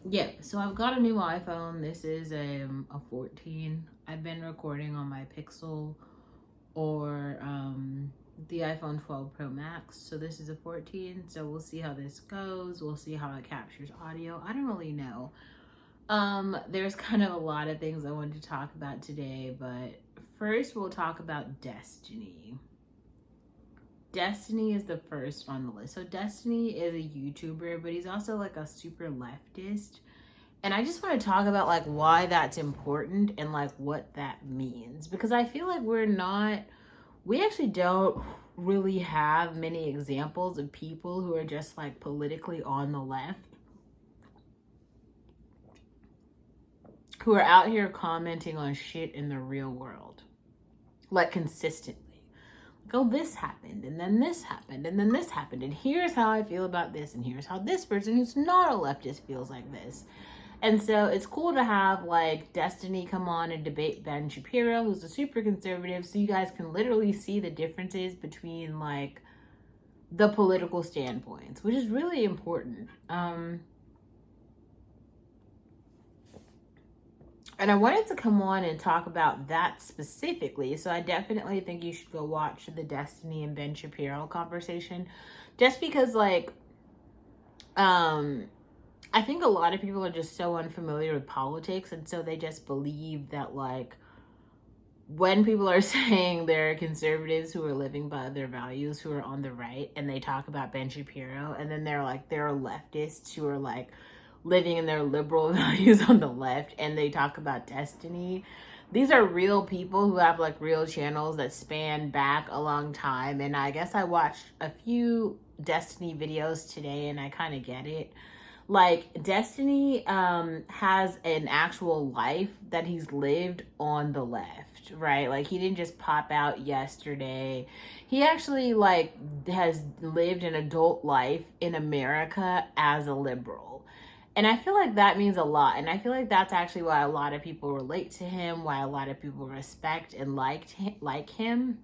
Yeah, so I've got a new iPhone. This is a 14. I've been recording on my Pixel or the iPhone 12 Pro Max. So this is a 14. So we'll see how this goes. We'll see how it captures audio. I don't really know. There's kind of a lot of things I wanted to talk about today, but first we'll talk about Destiny. Destiny is the first on the list. So Destiny is a YouTuber, but he's also like a super leftist. And I just want to talk about like why that's important and like what that means, because I feel like we actually don't really have many examples of people who are just like politically on the left, who are out here commenting on shit in the real world, like consistently. Like, oh, this happened, and then this happened, and then this happened, and here's how I feel about this, and here's how this person who's not a leftist feels like this. And so it's cool to have like Destiny come on and debate Ben Shapiro, who's a super conservative, so you guys can literally see the differences between like the political standpoints, which is really important. And I wanted to come on and talk about that specifically. So I definitely think you should go watch the Destiny and Ben Shapiro conversation, just because like I think a lot of people are just so unfamiliar with politics, and so they just believe that like when people are saying they're conservatives who are living by their values, who are on the right, and they talk about Ben Shapiro, and then they're like they're leftists who are like living in their liberal values on the left, and they talk about Destiny. These are real people who have like real channels that span back a long time, and I guess I watched a few Destiny videos today, and I kind of get it. Like Destiny has an actual life that he's lived on the left, right? Like he didn't just pop out yesterday. He actually like has lived an adult life in America as a liberal. And I feel like that means a lot. And I feel like that's actually why a lot of people relate to him, why a lot of people respect and like him,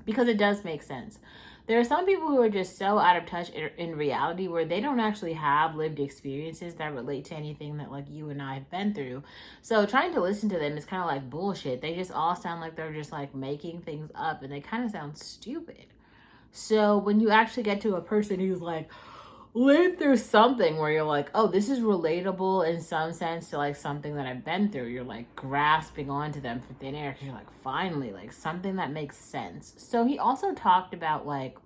because it does make sense. There are some people who are just so out of touch in reality where they don't actually have lived experiences that relate to anything that like you and I have been through. So trying to listen to them is kind of like bullshit. They just all sound like they're just like making things up, and they kind of sound stupid. So when you actually get to a person who's like lived through something where you're like, oh, this is relatable in some sense to like something that I've been through, you're like grasping onto them for thin air because you're like, finally, like something that makes sense. So he also talked about like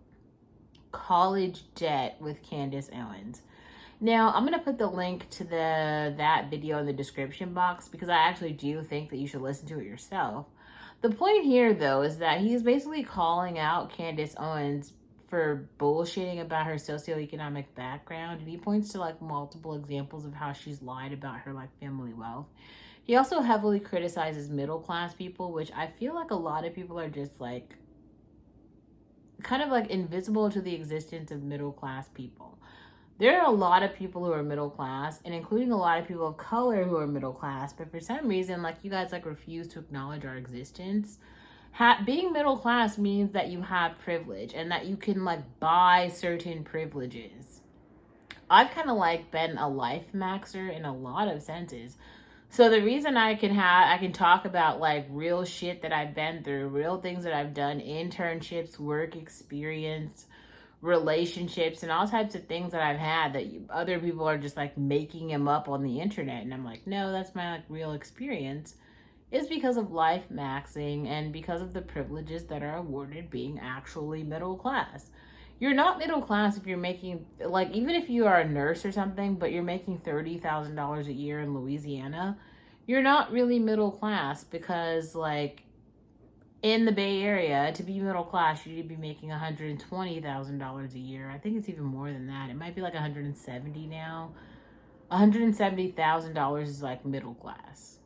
college debt with Candace Owens. Now, I'm going to put the link to that video in the description box because I actually do think that you should listen to it yourself. The point here, though, is that he's basically calling out Candace Owens for bullshitting about her socioeconomic background, and he points to like multiple examples of how she's lied about her like family wealth. He also heavily criticizes middle class people, which I feel like a lot of people are just like kind of like invisible to the existence of middle class people. There are a lot of people who are middle class, and including a lot of people of color who are middle class, but for some reason like you guys like refuse to acknowledge our existence. Being middle class means that you have privilege and that you can like buy certain privileges. I've kind of like been a life maxer in a lot of senses. So the reason I can talk about like real shit that I've been through, real things that I've done, internships, work experience, relationships, and all types of things that I've had that other people are just like making them up on the internet, and I'm like, no, that's my like real experience, is because of life maxing and because of the privileges that are awarded being actually middle class. You're not middle class if you're making, like, even if you are a nurse or something, but you're making $30,000 a year in Louisiana, you're not really middle class because, like, in the Bay Area, to be middle class, you need to be making $120,000 a year. I think it's even more than that. It might be like 170 now. $170,000 is like middle class.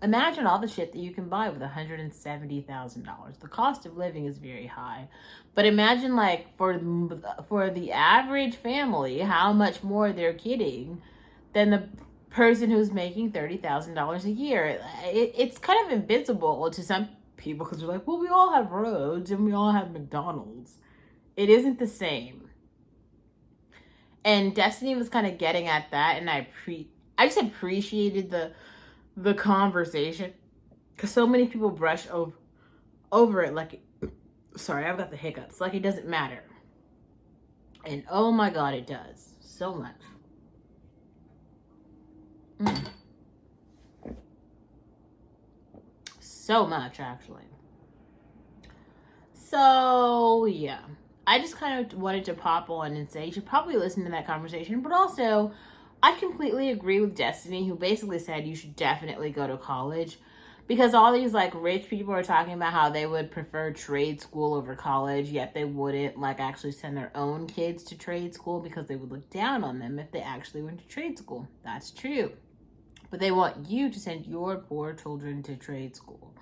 Imagine all the shit that you can buy with $170,000. The cost of living is very high, but imagine like for the average family, how much more they're getting than the person who's making $30,000 a year. It's kind of invisible to some people because they're like, well, we all have roads and we all have McDonald's. It isn't the same. And Destiny was kind of getting at that, and I just appreciated the conversation, because so many people brush over it like, sorry, I've got the hiccups, like it doesn't matter. And oh my god, it does so much. So much, actually. So yeah, I just kind of wanted to pop on and say you should probably listen to that conversation. But also, I completely agree with Destiny, who basically said you should definitely go to college, because all these like rich people are talking about how they would prefer trade school over college, yet they wouldn't like actually send their own kids to trade school because they would look down on them if they actually went to trade school. That's true. But they want you to send your poor children to trade school.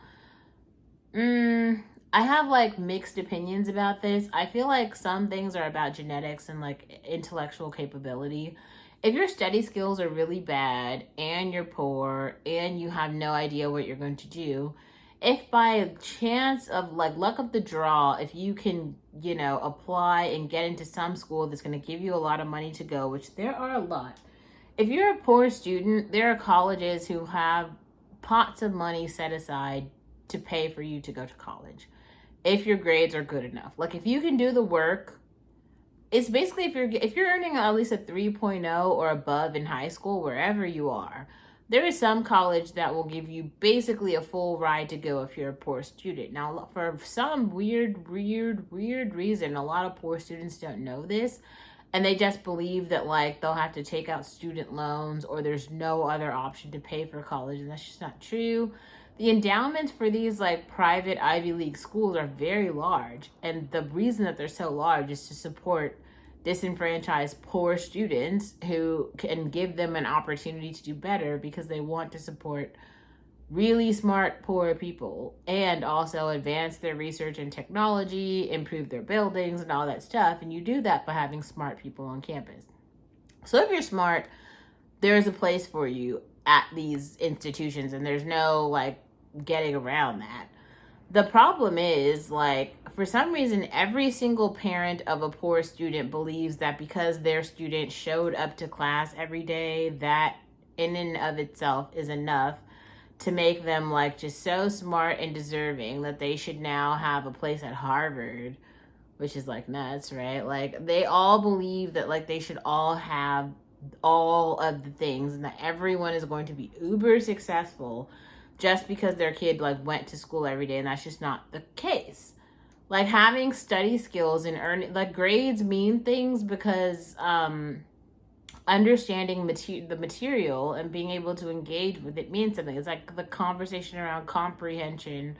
I have like mixed opinions about this. I feel like some things are about genetics and like intellectual capability. If your study skills are really bad and you're poor and you have no idea what you're going to do, if by a chance of like luck of the draw, if you can, apply and get into some school that's going to give you a lot of money to go, which there are a lot. If you're a poor student, there are colleges who have pots of money set aside to pay for you to go to college if your grades are good enough. Like if you can do the work, it's basically if you're earning at least a 3.0 or above in high school, wherever you are, there is some college that will give you basically a full ride to go if you're a poor student. Now, for some weird reason, a lot of poor students don't know this, and they just believe that like they'll have to take out student loans or there's no other option to pay for college, and that's just not true. The endowments for these like private Ivy League schools are very large, and the reason that they're so large is to support disenfranchised poor students who can give them an opportunity to do better, because they want to support really smart poor people and also advance their research and technology, improve their buildings and all that stuff. And you do that by having smart people on campus. So if you're smart, there's a place for you at these institutions, and there's no like getting around that. The problem is, like, for some reason, every single parent of a poor student believes that because their student showed up to class every day, that in and of itself is enough to make them like just so smart and deserving that they should now have a place at Harvard, which is like nuts, right? Like they all believe that like they should all have all of the things and that everyone is going to be uber successful just because their kid like went to school every day, and that's just not the case. Like having study skills and earning like grades mean things because understanding the material and being able to engage with it means something. It's like the conversation around comprehension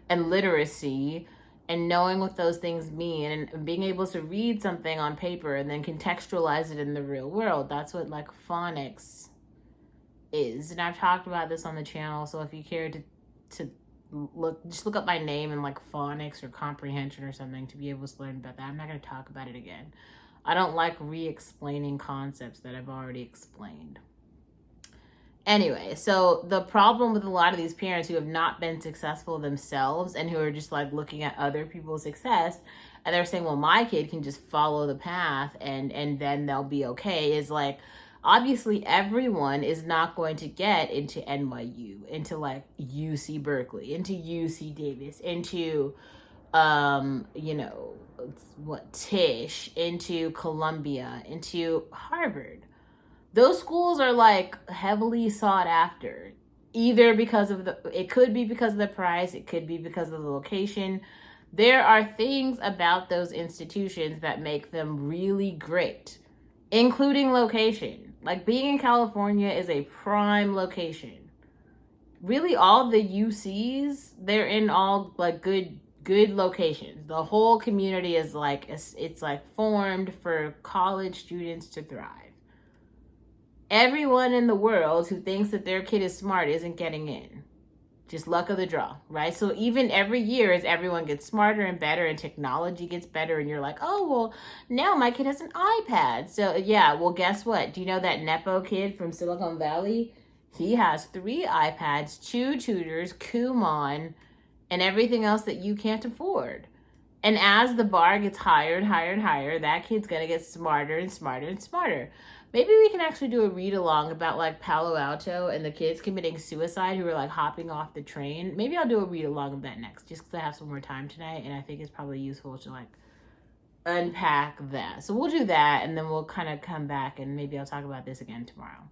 and literacy and knowing what those things mean and being able to read something on paper and then contextualize it in the real world. That's what like phonics is. And I've talked about this on the channel, so if you care to look up my name and like phonics or comprehension or something to be able to learn about that. I'm not going to talk about it again. I don't like re-explaining concepts that I've already explained. Anyway, so the problem with a lot of these parents who have not been successful themselves and who are just like looking at other people's success and they're saying, well, my kid can just follow the path and then they'll be okay, is like, obviously everyone is not going to get into NYU, into like UC Berkeley, into UC Davis, into Tisch, into Columbia, into Harvard. Those schools are like heavily sought after, either because of it could be because of the price, it could be because of the location. There are things about those institutions that make them really great, including location. Like being in California is a prime location. Really, all the UCs, they're in all like good locations. The whole community is like, it's like formed for college students to thrive. Everyone in the world who thinks that their kid is smart isn't getting in. Just luck of the draw, right? So even every year as everyone gets smarter and better and technology gets better and you're like, oh, well, now my kid has an iPad. So yeah, well, guess what? Do you know that Nepo kid from Silicon Valley? He has 3 iPads, 2 tutors, Kumon, and everything else that you can't afford. And as the bar gets higher and higher and higher, that kid's gonna get smarter and smarter and smarter. Maybe we can actually do a read along about like Palo Alto and the kids committing suicide who are like hopping off the train. Maybe I'll do a read along of that next, just because I have some more time tonight, and I think it's probably useful to like unpack that. So we'll do that, and then we'll kind of come back, and maybe I'll talk about this again tomorrow.